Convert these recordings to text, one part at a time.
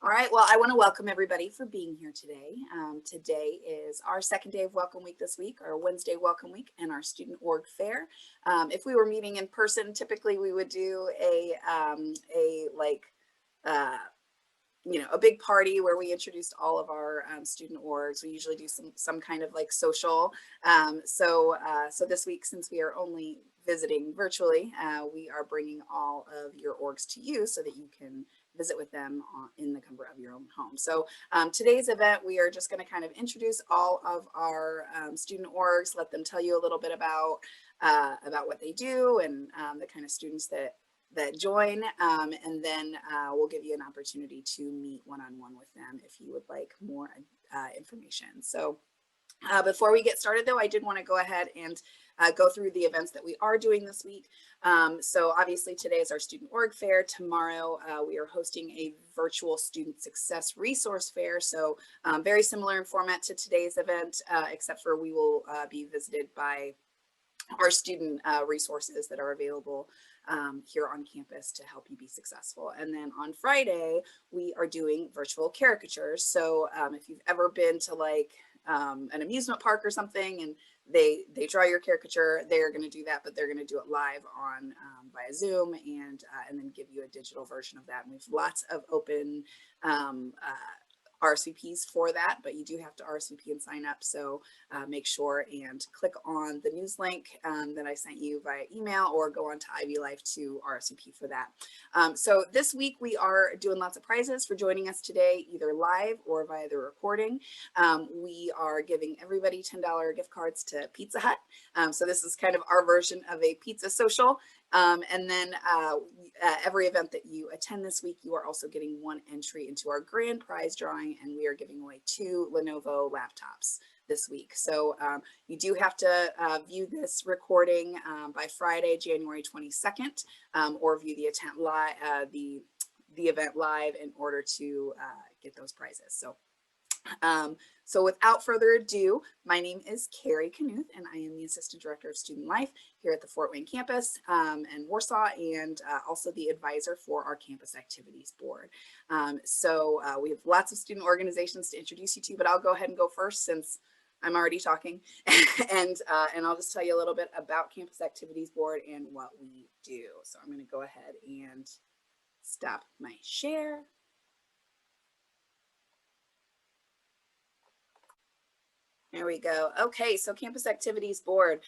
All right, well, I want to welcome everybody for being here today. Today is our second day of Welcome Week this week, our Wednesday Welcome Week, and our Student Org Fair. If we were meeting in person, typically we would do uh, a big party where we introduced all of our student orgs. We usually do some kind of like social. So this week, since we are only visiting virtually, we are bringing all of your orgs to you so that you can visit with them in the comfort of your own home. So today's event, we are just going to kind of introduce all of our student orgs, let them tell you a little bit about what they do and the kind of students that join, and then we'll give you an opportunity to meet one-on-one with them if you would like more information. So before we get started, though, I did want to go ahead and go through the events that we are doing this week. So obviously today is our Student Org Fair. Tomorrow we are hosting a virtual Student Success Resource Fair. So very similar in format to today's event, except for we will be visited by our student resources that are available here on campus to help you be successful. And then on Friday, we are doing virtual caricatures. So if you've ever been to like an amusement park or something and they draw your caricature, they're going to do that, but they're going to do it live on via Zoom and then give you a digital version of that. And we have lots of open RSVPs for that, but you do have to RSVP and sign up. So make sure and click on the news link that I sent you via email or go on to Ivy Life to RSVP for that. So this week we are doing lots of prizes for joining us today, either live or via the recording. We are giving everybody $10 gift cards to Pizza Hut. So this is kind of our version of a pizza social. And then every event that you attend this week, you are also getting one entry into our grand prize drawing, and we are giving away 2 Lenovo laptops this week. So you do have to view this recording by Friday, January 22nd, or view the event live in order to get those prizes. So without further ado, my name is Carrie Knuth, and I am the Assistant Director of Student Life here at the Fort Wayne campus in Warsaw, and also the advisor for our Campus Activities Board. So we have lots of student organizations to introduce you to, but I'll go ahead and go first since I'm already talking, and I'll just tell you a little bit about Campus Activities Board and what we do. So I'm going to go ahead and stop my share. There we go. Okay, so Campus Activities Board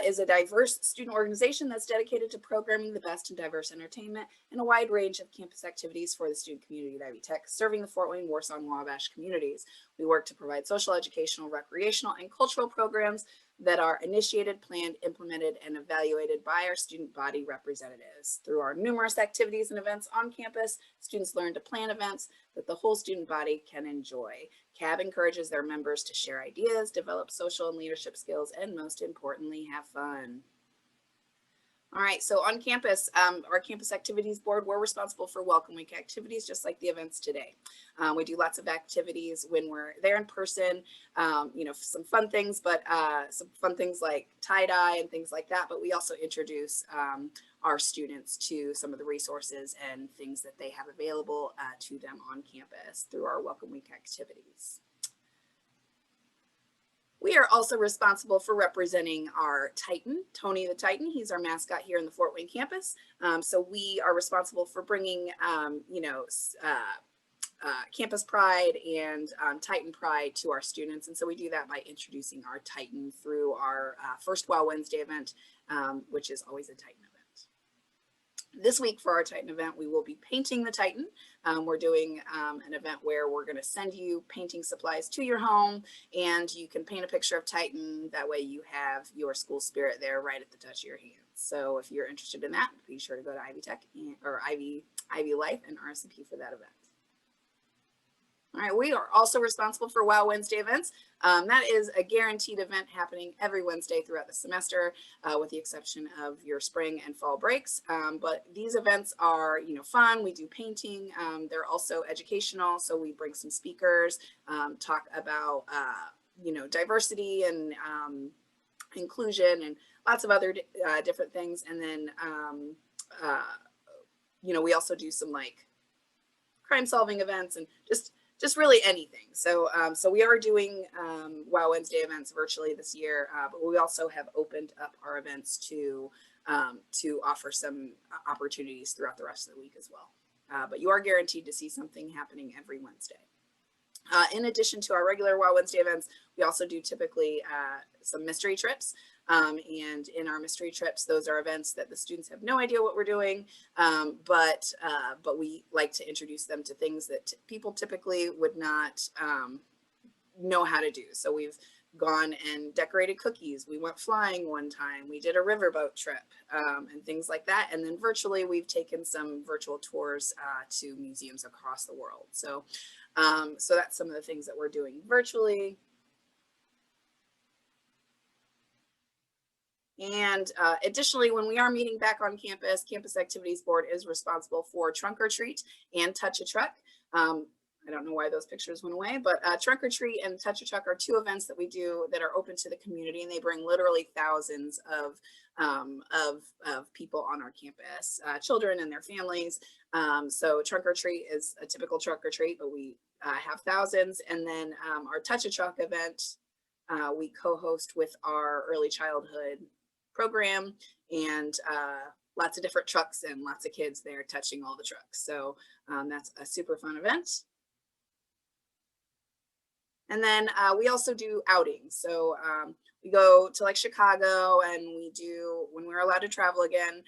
is a diverse student organization that's dedicated to programming the best and diverse entertainment and a wide range of campus activities for the student community at Ivy Tech, serving the Fort Wayne, Warsaw, and Wabash communities. We work to provide social, educational, recreational, and cultural programs that are initiated, planned, implemented, and evaluated by our student body representatives. Through our numerous activities and events on campus, students learn to plan events that the whole student body can enjoy. CAB encourages their members to share ideas, develop social and leadership skills, and most importantly, have fun. All right, so on campus, our Campus Activities Board, we're responsible for Welcome Week activities, just like the events today. We do lots of activities when we're there in person, some fun things, but some fun things like tie-dye and things like that. But we also introduce our students to some of the resources and things that they have available to them on campus through our Welcome Week activities. We are also responsible for representing our Titan, Tony the Titan. He's our mascot here in the Fort Wayne campus. So we are responsible for bringing, campus pride and Titan pride to our students. And so we do that by introducing our Titan through our First Wow Wednesday event, which is always a Titan event. This week for our Titan event, we will be painting the Titan. We're doing an event where we're going to send you painting supplies to your home, and you can paint a picture of Titan. That way you have your school spirit there right at the touch of your hands. So if you're interested in that, be sure to go to Ivy Tech or Ivy Life and RSVP for that event. All right, we are also responsible for Wow Wednesday events. That is a guaranteed event happening every Wednesday throughout the semester, with the exception of your spring and fall breaks. But these events are, fun. We do painting. They're also educational. So we bring some speakers, talk about, diversity and inclusion and lots of other different things. And then, we also do some like crime solving events, and just really anything. So so we are doing Wow Wednesday events virtually this year, but we also have opened up our events to offer some opportunities throughout the rest of the week as well. But you are guaranteed to see something happening every Wednesday. In addition to our regular Wow Wednesday events, we also do typically some mystery trips. And in our mystery trips, those are events that the students have no idea what we're doing, but we like to introduce them to things that people typically would not know how to do. So we've gone and decorated cookies. We went flying one time. We did a riverboat trip and things like that. And then virtually, we've taken some virtual tours to museums across the world. So, so that's some of the things that we're doing virtually. And additionally, when we are meeting back on campus, Campus Activities Board is responsible for Trunk or Treat and Touch a Truck. I don't know why those pictures went away, but Trunk or Treat and Touch a Truck are two events that we do that are open to the community, and they bring literally thousands of people on our campus, children and their families. So Trunk or Treat is a typical trunk or treat, but we have thousands. And then our Touch a Truck event, we co-host with our early childhood program, and lots of different trucks and lots of kids there touching all the trucks. So that's a super fun event. And then we also do outings. So we go to like Chicago, and we do, when we're allowed to travel again,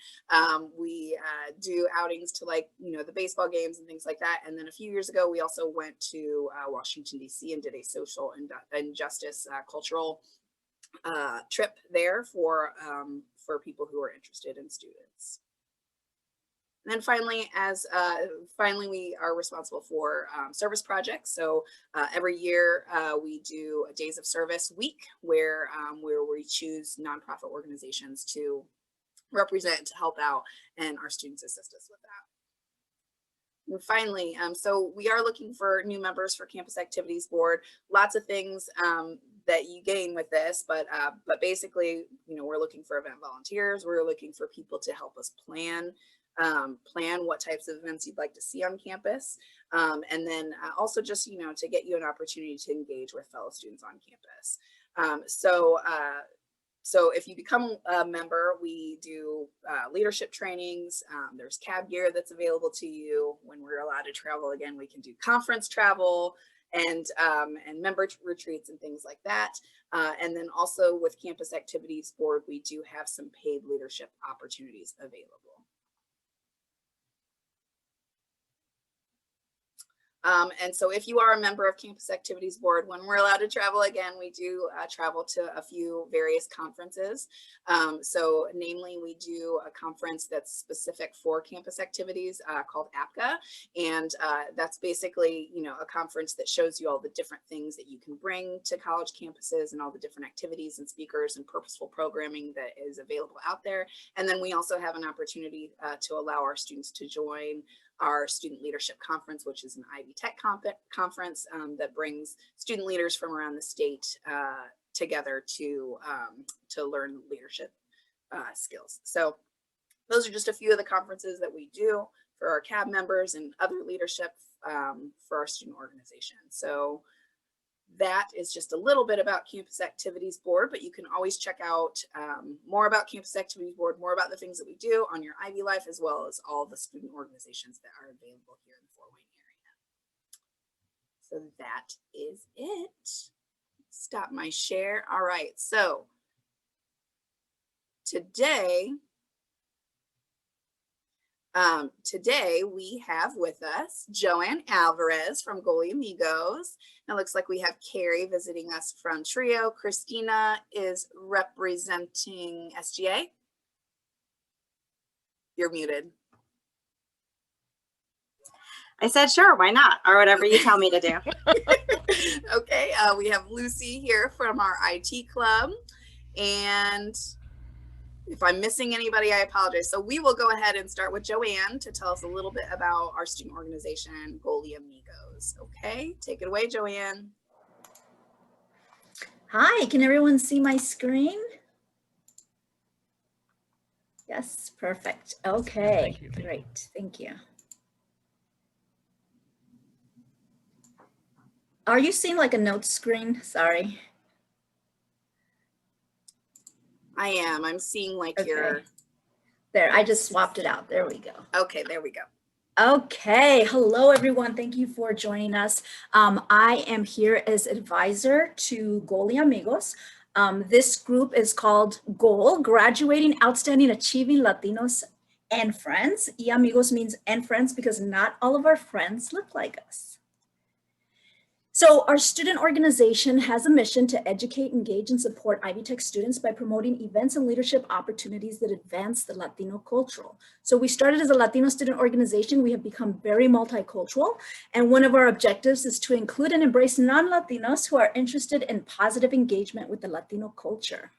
we do outings to like, you know, the baseball games and things like that. And then a few years ago, we also went to Washington, D.C. and did a social injustice cultural trip there for people who are interested in students. And then finally, finally, we are responsible for service projects. So every year we do a Days of Service week where we choose nonprofit organizations to represent, to help out, and our students assist us with that. And finally, so we are looking for new members for Campus Activities Board. Lots of things that you gain with this, but basically, you know, we're looking for event volunteers. We're looking for people to help us plan what types of events you'd like to see on campus. And then also just, you know, to get you an opportunity to engage with fellow students on campus. So if you become a member, we do leadership trainings. There's cab gear that's available to you. When we're allowed to travel again, we can do conference travel and member retreats and things like that. And then also with Campus Activities Board, we do have some paid leadership opportunities available. And so if you are a member of Campus Activities Board, when we're allowed to travel again, we do travel to a few various conferences. So namely, we do a conference that's specific for campus activities called APCA. And that's basically, you know, a conference that shows you all the different things that you can bring to college campuses and all the different activities and speakers and purposeful programming that is available out there. And then we also have an opportunity to allow our students to join our Student Leadership Conference, which is an Ivy Tech conference that brings student leaders from around the state together to learn leadership skills. So those are just a few of the conferences that we do for our CAB members and other leadership for our student organization. So that is just a little bit about Campus Activities Board, but you can always check out more about Campus Activities Board, more about the things that we do on your Ivy Life, as well as all the student organizations that are available here in the Fort Wayne area. So that is it. Stop my share. All right, so today we have with us Joanne Alvarez from Goalie Amigos. It looks like we have Carrie visiting us from Trio. Christina is representing SGA. You're muted. I said, sure, why not? Or whatever you tell me to do. Okay, we have Lucy here from our IT club. And if I'm missing anybody, I apologize. So we will go ahead and start with Joanne to tell us a little bit about our student organization, Goalie Amigos. Okay, take it away, Joanne. Hi, can everyone see my screen? Yes, perfect. Okay, great, thank you. Are you seeing like a note screen? Sorry. I am. I'm seeing like your. Okay. There, I just swapped it out. There we go. Okay, there we go. Okay, hello everyone. Thank you for joining us. I am here as advisor to Goal y Amigos. This group is called GOAL, Graduating Outstanding Achieving Latinos and Friends. Y Amigos means and friends because not all of our friends look like us. So our student organization has a mission to educate, engage, and support Ivy Tech students by promoting events and leadership opportunities that advance the Latino cultural. So we started as a Latino student organization. We have become very multicultural. And one of our objectives is to include and embrace non-Latinos who are interested in positive engagement with the Latino culture.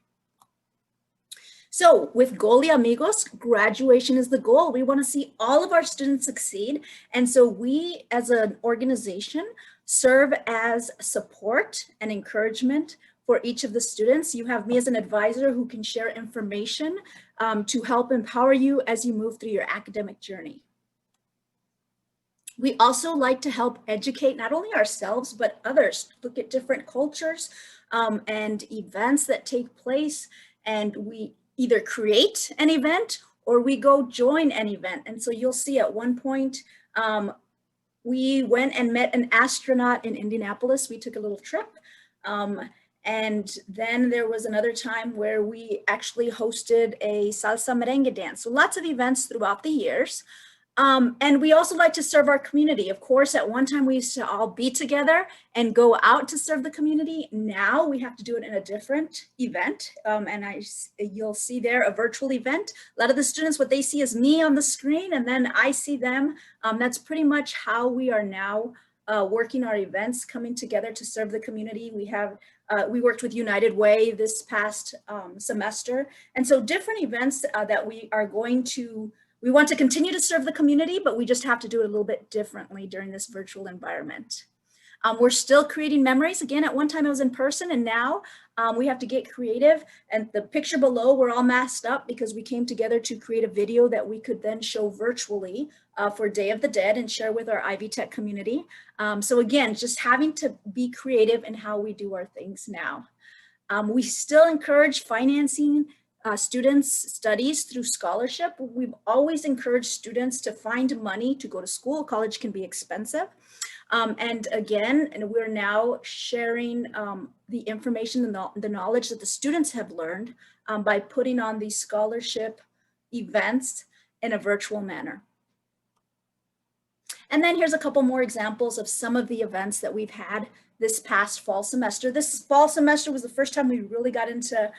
So with Goal y Amigos, graduation is the goal. We want to see all of our students succeed. And so we as an organization serve as support and encouragement for each of the students. You have me as an advisor who can share information to help empower you as you move through your academic journey. We also like to help educate not only ourselves, but others, look at different cultures and events that take place. And we either create an event or we go join an event. And so you'll see at one point, we went and met an astronaut in Indianapolis. We took a little trip. And then there was another time where we actually hosted a salsa merengue dance. So lots of events throughout the years. And we also like to serve our community. Of course, at one time we used to all be together and go out to serve the community. Now we have to do it in a different event. You'll see there a virtual event. A lot of the students, what they see is me on the screen and then I see them. That's pretty much how we are now working our events, coming together to serve the community. We worked with United Way this past semester. And so different events that we want to continue to serve the community, but we just have to do it a little bit differently during this virtual environment. We're still creating memories. Again, at one time it was in person and now we have to get creative. And the picture below, we're all masked up because we came together to create a video that we could then show virtually for Day of the Dead and share with our Ivy Tech community. So again, just having to be creative in how we do our things now. We still encourage financing students' studies through scholarship. We've always encouraged students to find money to go to school. College can be expensive. And again, we're now sharing the information and the knowledge that the students have learned by putting on these scholarship events in a virtual manner. And then here's a couple more examples of some of the events that we've had this past fall semester. This fall semester was the first time we really got into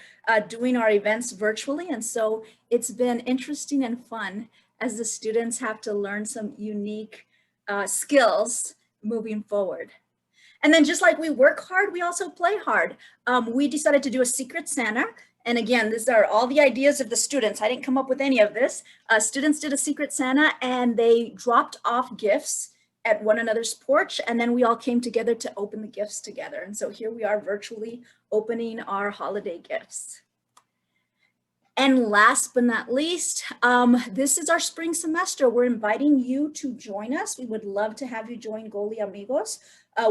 doing our events virtually. And so it's been interesting and fun as the students have to learn some unique skills moving forward. And then just like we work hard, we also play hard. We decided to do a Secret Santa. And again, these are all the ideas of the students. I didn't come up with any of this. Students did a Secret Santa and they dropped off gifts at one another's porch. And then we all came together to open the gifts together. And so here we are virtually opening our holiday gifts. And last but not least, this is our spring semester. We're inviting you to join us. We would love to have you join Goal y Amigos.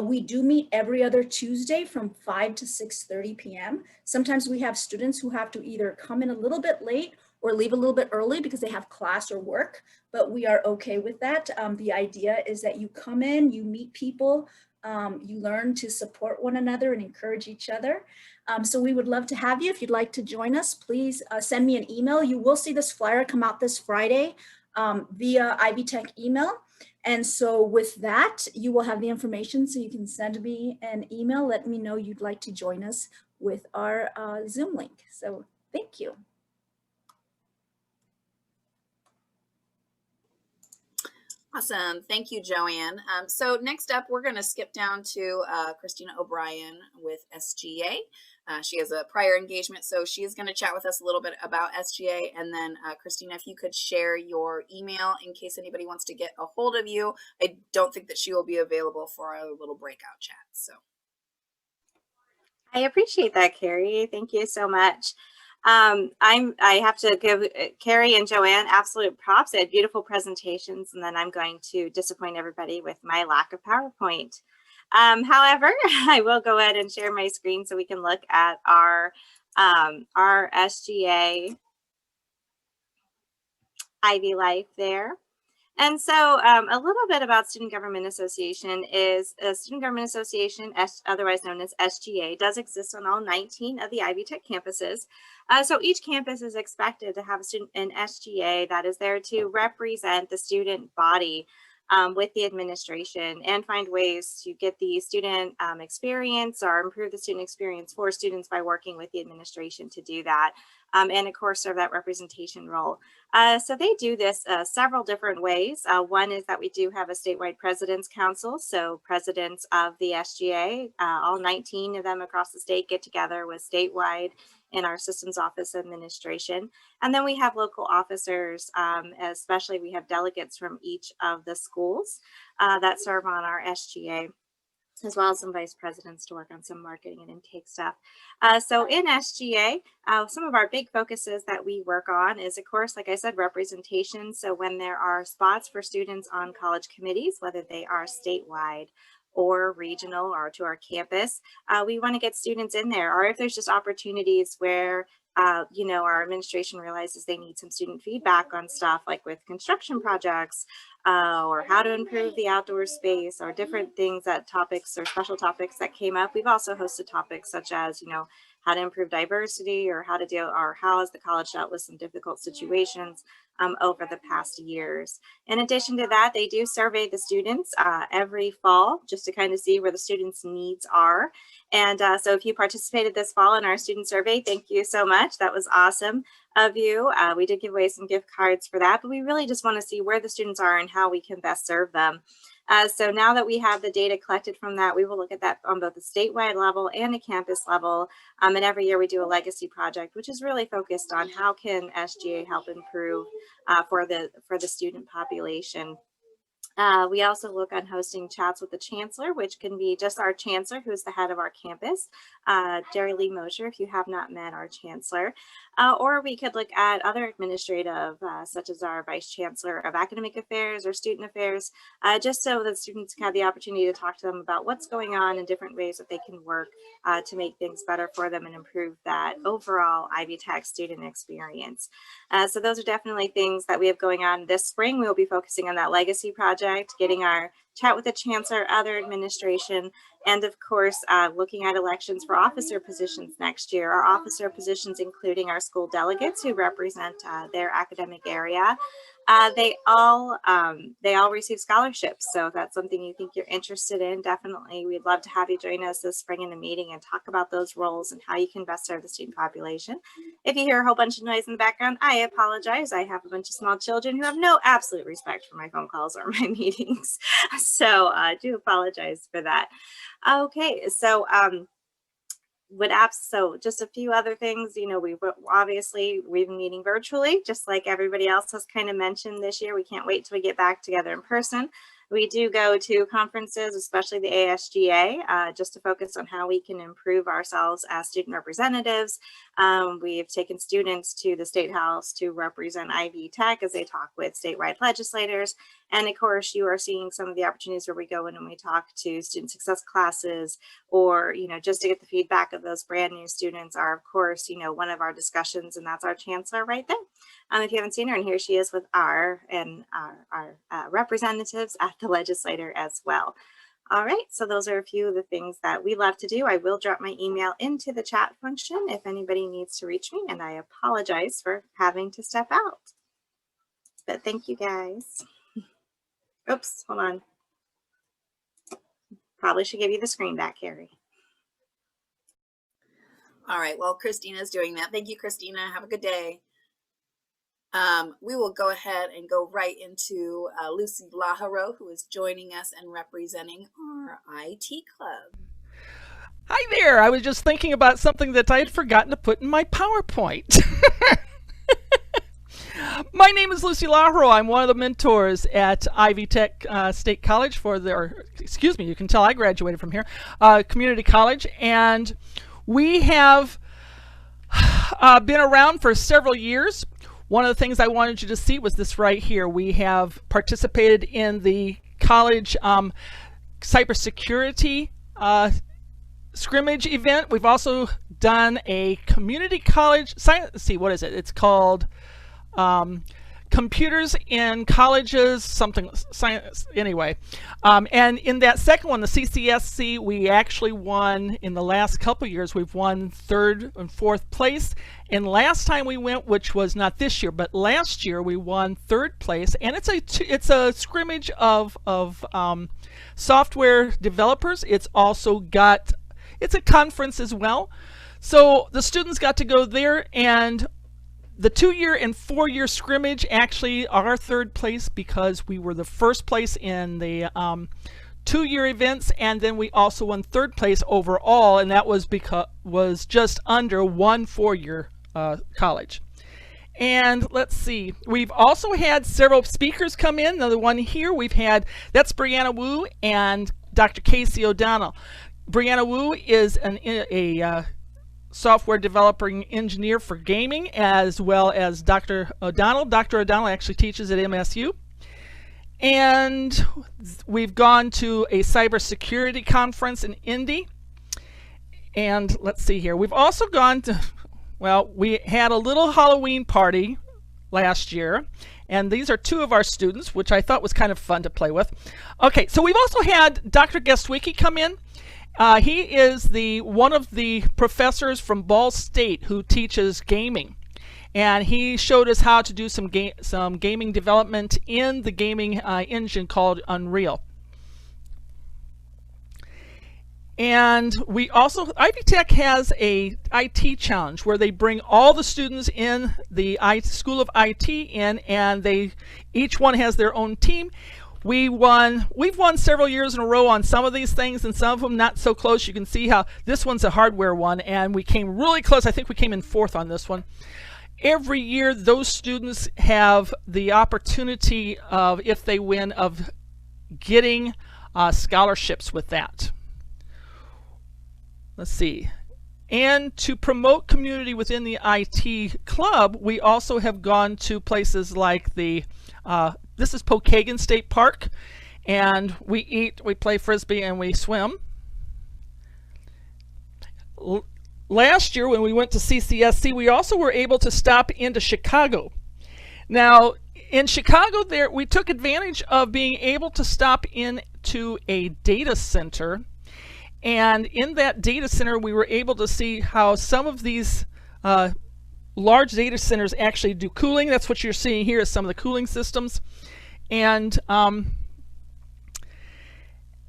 We do meet every other Tuesday from 5 to 6:30 p.m. Sometimes we have students who have to either come in a little bit late or leave a little bit early because they have class or work, but we are okay with that. The idea is that you come in, you meet people, you learn to support one another and encourage each other. So we would love to have you. If you'd like to join us, please send me an email. You will see this flyer come out this Friday via Ivy Tech email. And so with that, you will have the information so you can send me an email. Let me know you'd like to join us with our Zoom link. So thank you. Awesome. Thank you, Joanne. So next up, we're going to skip down to Christina O'Brien with SGA. She has a prior engagement, so she is going to chat with us a little bit about SGA. And then Christina, if you could share your email in case anybody wants to get a hold of you. I don't think that she will be available for a little breakout chat. So I appreciate that, Carrie. Thank you so much. I have to give Carrie and Joanne absolute props. They had beautiful presentations, and then I'm going to disappoint everybody with my lack of PowerPoint. However, I will go ahead and share my screen so we can look at our SGA Ivy Life there. And so a little bit about Student Government Association is a Student Government Association, otherwise known as SGA, does exist on all 19 of the Ivy Tech campuses. So each campus is expected to have an SGA that is there to represent the student body with the administration and find ways to get the student experience or improve the student experience for students by working with the administration to do that. And of course, serve that representation role. So they do this several different ways. One is that we do have a statewide president's council. So presidents of the SGA, all 19 of them across the state, get together with statewide in our systems office administration. And then we have local officers, especially we have delegates from each of the schools that serve on our SGA, as well as some vice presidents to work on some marketing and intake stuff. So in SGA, some of our big focuses that we work on is, of course, like I said, representation. So when there are spots for students on college committees, whether they are statewide or regional or to our campus, we want to get students in there. Or if there's just opportunities where you know, our administration realizes they need some student feedback on stuff like with construction projects or how to improve the outdoor space or different things, that topics or special topics that came up. We've also hosted topics such as, you know, how to improve diversity or how to deal, or how has the college dealt with some difficult situations over the past years. In addition to that, they do survey the students every fall just to kind of see where the students' needs are. And so if you participated this fall in our student survey, thank you so much. That was awesome of you. We did give away some gift cards for that, but we really just want to see where the students are and how we can best serve them. So now that we have the data collected from that, we will look at that on both the statewide level and the campus level. And every year we do a legacy project, which is really focused on how can SGA help improve for the student population. We also look on hosting chats with the chancellor, which can be just our chancellor, who's the head of our campus, Jerry Lee Mosher, if you have not met our chancellor. Or we could look at other administrative, such as our vice chancellor of academic affairs or student affairs, just so that students have the opportunity to talk to them about what's going on and different ways that they can work to make things better for them and improve that overall Ivy Tech student experience. So those are definitely things that we have going on this spring. We'll be focusing on that legacy project, getting our chat with the chancellor, other administration, and of course, looking at elections for officer positions next year. Our officer positions, including our school delegates who represent their academic area, they all receive scholarships. So if that's something you think you're interested in, definitely we'd love to have you join us this spring in a meeting and talk about those roles and how you can best serve the student population. If you hear a whole bunch of noise in the background, I apologize. I have a bunch of small children who have no absolute respect for my phone calls or my meetings. So I do apologize for that. Okay, so so just a few other things, you know, we've been meeting virtually, just like everybody else has kind of mentioned this year. We can't wait till we get back together in person. We do go to conferences, especially the ASGA, just to focus on how we can improve ourselves as student representatives. We've taken students to the State House to represent Ivy Tech as they talk with statewide legislators. And of course, you are seeing some of the opportunities where we go in and we talk to student success classes, or, you know, just to get the feedback of those brand new students are, of course, you know, one of our discussions, and that's our chancellor right there. If you haven't seen her, and here she is with our representatives at the legislature as well. All right, so those are a few of the things that we love to do. I will drop my email into the chat function if anybody needs to reach me, and I apologize for having to step out. But thank you guys. Oops, hold on. Probably should give you the screen back, Carrie. All right, well, Christina's doing that. Thank you, Christina. Have a good day. We will go ahead and go right into Lucy Laharo, who is joining us and representing our IT club. Hi there. I was just thinking about something that I had forgotten to put in my PowerPoint. My name is Lucy Laharo. I'm one of the mentors at Ivy Tech State College for their, excuse me, you can tell I graduated from here, community college. And we have been around for several years. One of the things I wanted you to see was this right here. We have participated in the college cybersecurity scrimmage event. We've also done a community college science. Let's see, what is it? It's called Computers in Colleges, something science. Anyway, and in that second one, the CCSC, we actually won in the last couple years. We've won 3rd and 4th place. And last time we went, which was not this year, but last year, we won 3rd place. And it's a scrimmage of software developers. It's a conference as well. So the students got to go there, and the 2-year and 4-year scrimmage actually are 3rd place because we were the 1st place in the 2-year events, and then we also won 3rd place overall, and that was just under 1 4-year college. And let's see, we've also had several speakers come in. Another one here that's Brianna Wu and Dr. Casey O'Donnell. Brianna Wu is a software developing engineer for gaming, as well as Dr. O'Donnell. Dr. O'Donnell actually teaches at MSU. And we've gone to a cybersecurity conference in Indy. And let's see here. We've also gone to, we had a little Halloween party last year. And these are 2 of our students, which I thought was kind of fun to play with. Okay, so we've also had Dr. Gestwicki come in. He is one of the professors from Ball State who teaches gaming, and he showed us how to do some gaming development in the gaming engine called Unreal. And we also, Ivy Tech has a IT challenge where they bring all the students in the School of IT in, and each one has their own team. We've won several years in a row on some of these things, and some of them not so close. You can see how this one's a hardware one, and we came really close. I think we came in 4th on this one. Every year, those students have the opportunity of, if they win, of getting scholarships with that. Let's see. And to promote community within the IT club, we also have gone to places like this is Pokagon State Park, and we eat, we play Frisbee, and we swim. Last year when we went to CCSC, we also were able to stop into Chicago. Now, in Chicago there, we took advantage of being able to stop into a data center. And in that data center, we were able to see how some of these large data centers actually do cooling. That's what you're seeing here is some of the cooling systems. And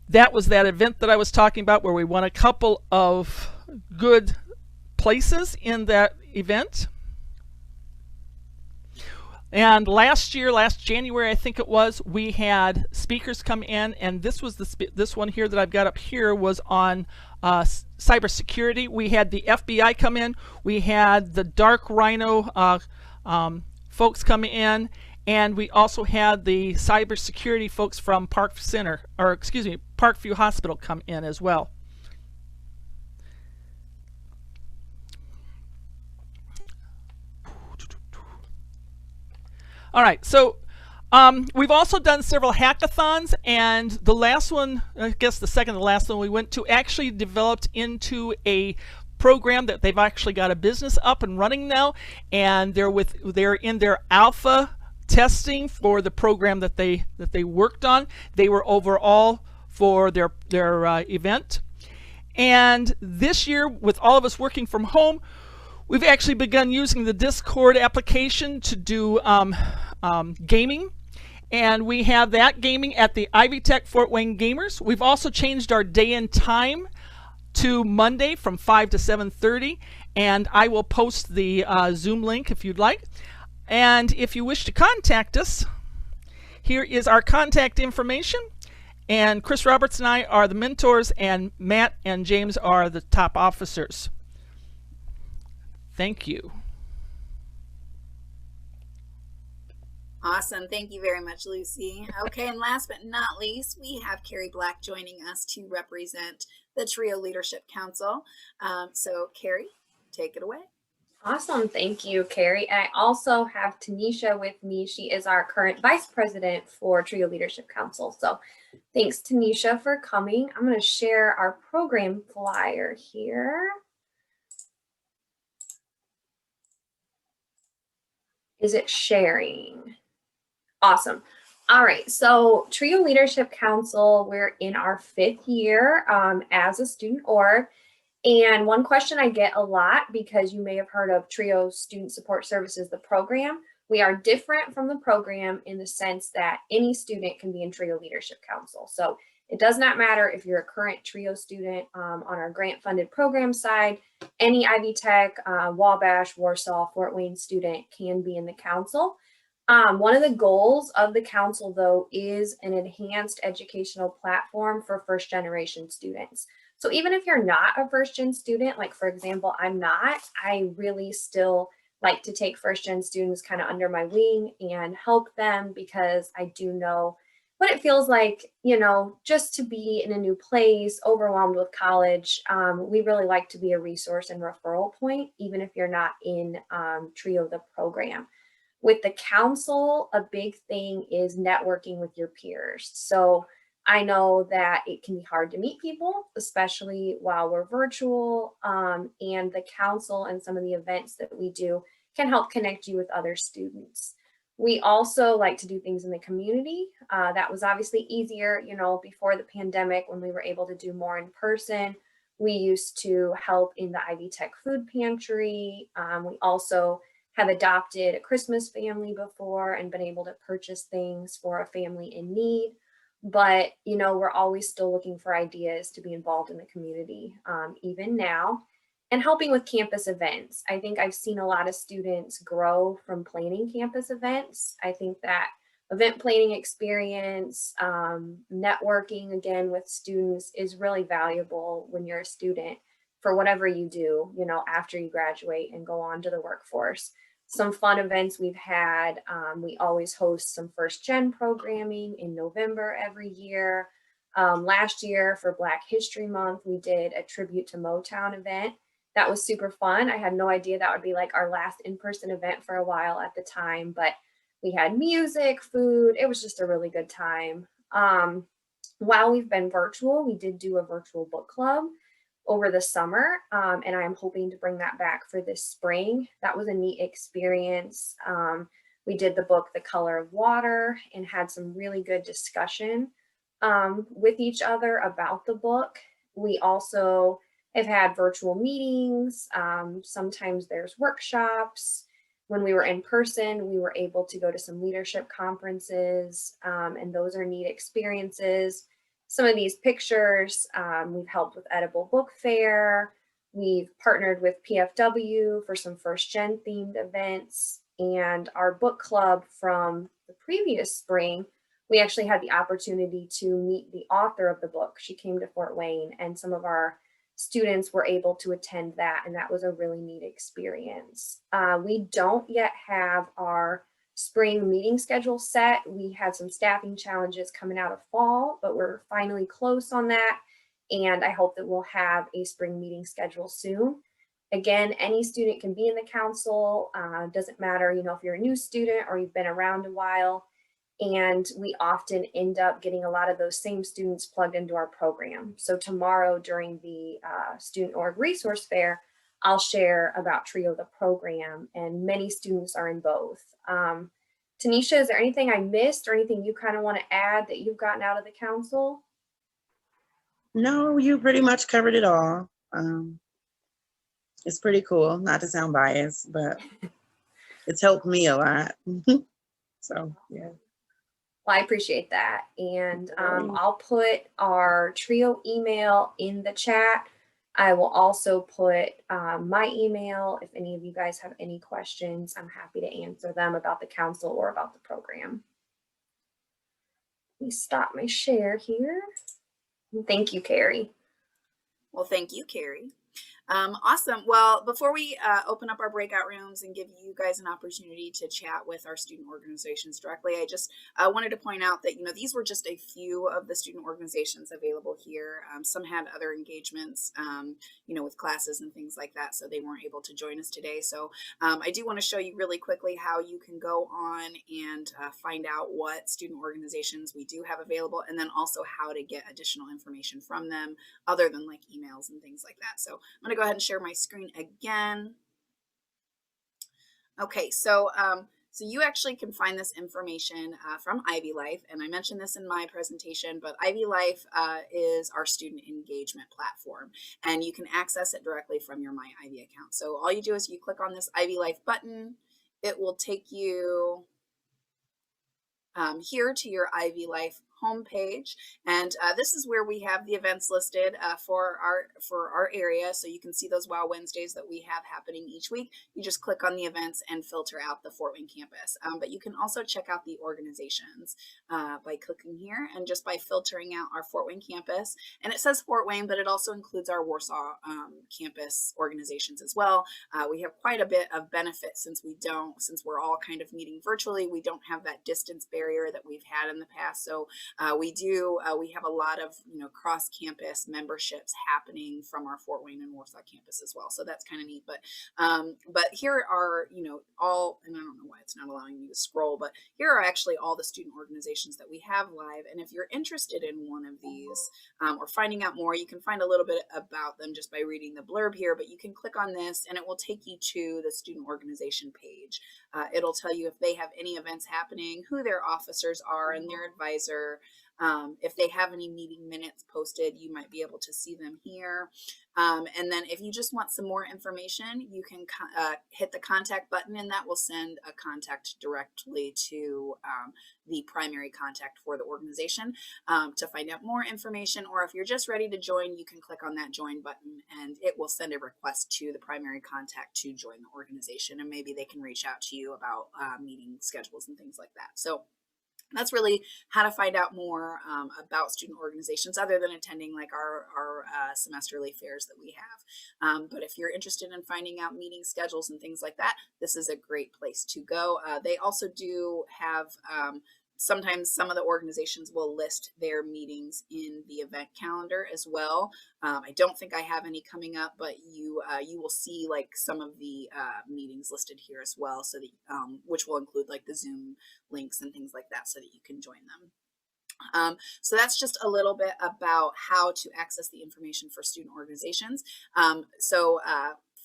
that was that event that I was talking about where we won a couple of good places in that event. And last January, I think it was, we had speakers come in, and this was this one here that I've got up here was on cybersecurity. We had the FBI come in, we had the Dark Rhino folks come in, and we also had the cybersecurity folks from Parkview Hospital come in as well. All right, so we've also done several hackathons, and the last one, I guess the second to the last one we went to, actually developed into a program that they've actually got a business up and running now, and they're in their alpha testing for the program that they worked on. They were overall for their event, and this year, with all of us working from home, we've actually begun using the Discord application to do gaming, and we have that gaming at the Ivy Tech Fort Wayne Gamers. We've also changed our day and time to Monday from 5 to 7:30, and I will post the Zoom link if you'd like. And if you wish to contact us, here is our contact information. And Chris Roberts and I are the mentors, and Matt and James are the top officers. Thank you. Awesome. Thank you very much, Lucy. Okay, and last but not least, we have Carrie Black joining us to represent the TRIO Leadership Council. So Carrie, take it away. Awesome. Thank you, Carrie. And I also have Tanisha with me. She is our current vice president for Trio Leadership Council. So thanks, Tanisha, for coming. I'm going to share our program flyer here. Is it sharing? Awesome. All right. So Trio Leadership Council, we're in our 5th year as a student org. And one question I get a lot, because you may have heard of Trio Student Support Services, the program, we are different from the program in the sense that any student can be in Trio Leadership Council. So it does not matter if you're a current Trio student on our grant funded program side, any Ivy Tech, Wabash, Warsaw, Fort Wayne student can be in the council. One of the goals of the council, though, is an enhanced educational platform for first generation students. So even if you're not a first gen student, like for example, I'm not, I really still like to take first gen students kind of under my wing and help them, because I do know what it feels like, you know, just to be in a new place, overwhelmed with college. We really like to be a resource and referral point, even if you're not in Trio, the program. With the council, a big thing is networking with your peers. So I know that it can be hard to meet people, especially while we're virtual, and the council and some of the events that we do can help connect you with other students. We also like to do things in the community. That was obviously easier, you know, before the pandemic when we were able to do more in person. We used to help in the Ivy Tech food pantry. We also have adopted a Christmas family before and been able to purchase things for a family in need. But, you know, we're always still looking for ideas to be involved in the community, even now, and helping with campus events. I think I've seen a lot of students grow from planning campus events. I think that event planning experience, networking again with students is really valuable when you're a student for whatever you do, you know, after you graduate and go on to the workforce. Some fun events we've had, we always host some first gen programming in November every year. Last year for Black History Month, we did a tribute to Motown event. That was super fun. I had no idea that would be like our last in-person event for a while at the time, but we had music, food. It was just a really good time. While we've been virtual, we did do a virtual book club over the summer, and I'm hoping to bring that back for this spring. That was a neat experience. We did the book The Color of Water and had some really good discussion with each other about the book. We also have had virtual meetings. Sometimes there's workshops. When we were in person, we were able to go to some leadership conferences, and those are neat experiences. Some of these pictures, we've helped with Edible Book Fair. We've partnered with PFW for some first gen themed events, and our book club from the previous spring, we actually had the opportunity to meet the author of the book. She came to Fort Wayne, and some of our students were able to attend that, and that was a really neat experience. We don't yet have our spring meeting schedule set. We had some staffing challenges coming out of fall, but we're finally close on that. And I hope that we'll have a spring meeting schedule soon. Again, any student can be in the council. Doesn't matter, you know, if you're a new student or you've been around a while. And we often end up getting a lot of those same students plugged into our program. So tomorrow during the Student Org Resource Fair, I'll share about Trio, the program, and many students are in both. Tanisha, is there anything I missed or anything you kind of want to add that you've gotten out of the council? No, you pretty much covered it all. It's pretty cool, not to sound biased, but it's helped me a lot. So, yeah. Well, I appreciate that. And I'll put our Trio email in the chat. I will also put my email. If any of you guys have any questions, I'm happy to answer them about the council or about the program. Let me stop my share here. Thank you, Carrie. Well, thank you, Carrie. Awesome. Well, before we open up our breakout rooms and give you guys an opportunity to chat with our student organizations directly, I just wanted to point out that, these were just a few of the student organizations available here. Some had other engagements, with classes and things like that, so they weren't able to join us today. So I do want to show you really quickly how you can go on and find out what student organizations we do have available, and then also how to get additional information from them other than like emails and things like that. So I'm going to go ahead and share my screen again. Okay, so you actually can find this information from Ivy Life, and I mentioned this in my presentation, but Ivy Life is our student engagement platform, and you can access it directly from your My Ivy account. So all you do is you click on this Ivy Life button. It will take you here to your Ivy Life homepage, and this is where we have the events listed for our area, so you can see those Wow Wednesdays that we have happening each week. You just click on the events and filter out the Fort Wayne campus, but you can also check out the organizations by clicking here and just by filtering out our Fort Wayne campus. And it says Fort Wayne, but it also includes our Warsaw campus organizations as well. We have quite a bit of benefit since we're all kind of meeting virtually. We don't have that distance barrier that we've had in the past, so we have a lot of cross-campus memberships happening from our Fort Wayne and Warsaw campus as well, so that's kind of neat. But here are all, and I don't know why it's not allowing me to scroll, but here are actually all the student organizations that we have live. And if you're interested in one of these or finding out more, you can find a little bit about them just by reading the blurb here, but you can click on this and it will take you to the student organization page. It'll tell you if they have any events happening, who their officers are and their advisor. If they have any meeting minutes posted, you might be able to see them here. And then if you just want some more information, you can hit the contact button, and that will send a contact directly to the primary contact for the organization to find out more information. Or if you're just ready to join, you can click on that join button and it will send a request to the primary contact to join the organization, and maybe they can reach out to you about meeting schedules and things like that. So that's really how to find out more about student organizations, other than attending like our semesterly fairs that we have. But if you're interested in finding out meeting schedules and things like that, this is a great place to go. They also do have sometimes some of the organizations will list their meetings in the event calendar as well. I don't think I have any coming up, but you will see like some of the meetings listed here as well, so that which will include like the Zoom links and things like that, so that you can join them. So that's just a little bit about how to access the information for student organizations.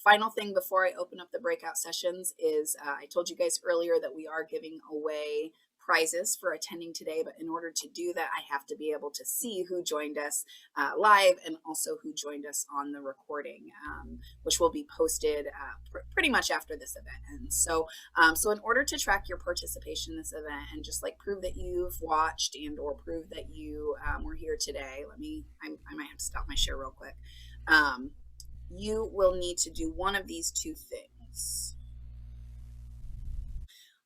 Final thing before I open up the breakout sessions is I told you guys earlier that we are giving away prizes for attending today, but in order to do that, I have to be able to see who joined us live and also who joined us on the recording, which will be posted pretty much after this event. And so in order to track your participation in this event and just like prove that you've watched and or prove that you were here today, I might have to stop my share real quick. You will need to do one of these two things.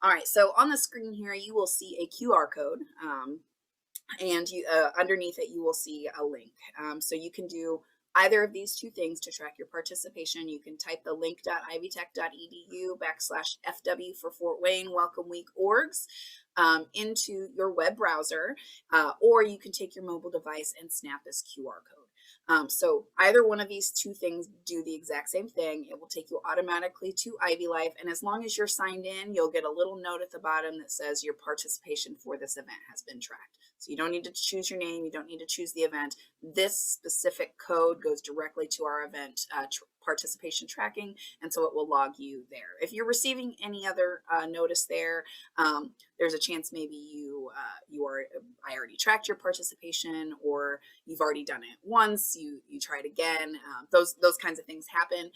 All right, so on the screen here, you will see a QR code, and underneath it, you will see a link. So you can do either of these two things to track your participation. You can type the link.ivytech.edu/FW for Fort Wayne Welcome Week orgs into your web browser, or you can take your mobile device and snap this QR code. So either one of these two things do the exact same thing. It will take you automatically to Ivy Life, and as long as you're signed in, you'll get a little note at the bottom that says your participation for this event has been tracked. So you don't need to choose your name, you don't need to choose the event. This specific code goes directly to our event participation tracking, and so it will log you there. If you're receiving any other notice there, there's a chance maybe I already tracked your participation, or you've already done it once, you tried again. Those kinds of things happen.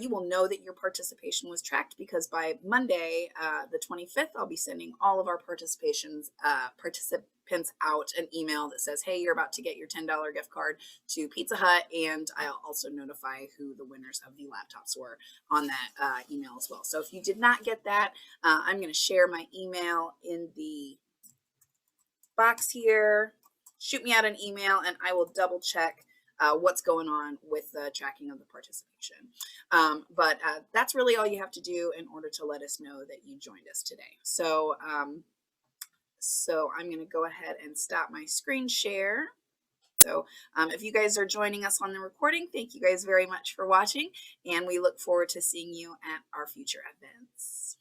You will know that your participation was tracked because by Monday, the 25th, I'll be sending all of our participants out an email that says, hey, you're about to get your $10 gift card to Pizza Hut, and I'll also notify who the winners of the laptops were on that email as well. So if you did not get that, I'm going to share my email in the box here. Shoot me out an email and I will double check what's going on with the tracking of the participation. But that's really all you have to do in order to let us know that you joined us today. So, so I'm going to go ahead and stop my screen share. So if you guys are joining us on the recording, thank you guys very much for watching, and we look forward to seeing you at our future events.